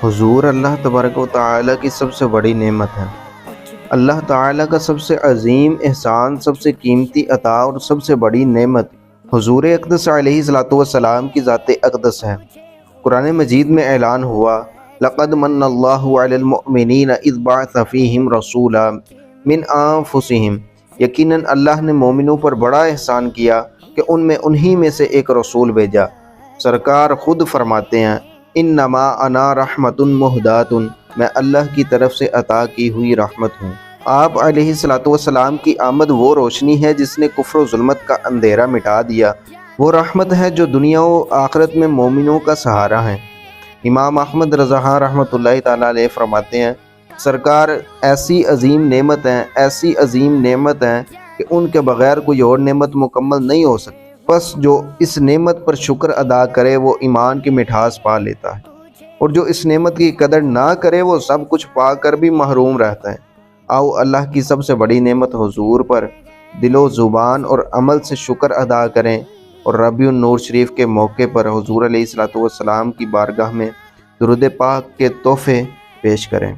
حضور اللہ تبارک و تعالیٰ کی سب سے بڑی نعمت ہے۔ اللہ تعالیٰ کا سب سے عظیم احسان، سب سے قیمتی عطا اور سب سے بڑی نعمت حضور اقدس علیہ الصلوۃ والسلام کی ذات اقدس ہے۔ قرآن مجید میں اعلان ہوا، لقد من اللہ علی المؤمنین اذ بعث فیہم رسولا من انفسہم، یقیناً اللہ نے مومنوں پر بڑا احسان کیا کہ ان میں سے ایک رسول بھیجا۔ سرکار خود فرماتے ہیں، انما انا رحمت مہدات، میں اللہ کی طرف سے عطا کی ہوئی رحمت ہوں۔ آپ علیہ الصلوۃ والسلام کی آمد وہ روشنی ہے جس نے کفر و ظلمت کا اندھیرا مٹا دیا، وہ رحمت ہے جو دنیا و آخرت میں مومنوں کا سہارا ہے۔ امام احمد رضا رحمۃ اللہ تعالیٰ علیہ فرماتے ہیں، سرکار ایسی عظیم نعمت ہیں کہ ان کے بغیر کوئی اور نعمت مکمل نہیں ہو سکتی۔ بس جو اس نعمت پر شکر ادا کرے وہ ایمان کی مٹھاس پا لیتا ہے، اور جو اس نعمت کی قدر نہ کرے وہ سب کچھ پا کر بھی محروم رہتا ہے۔ آؤ اللہ کی سب سے بڑی نعمت حضور پر دل و زبان اور عمل سے شکر ادا کریں، اور ربیع النور شریف کے موقع پر حضور علیہ الصلوۃ والسلام کی بارگاہ میں درود پاک کے تحفے پیش کریں۔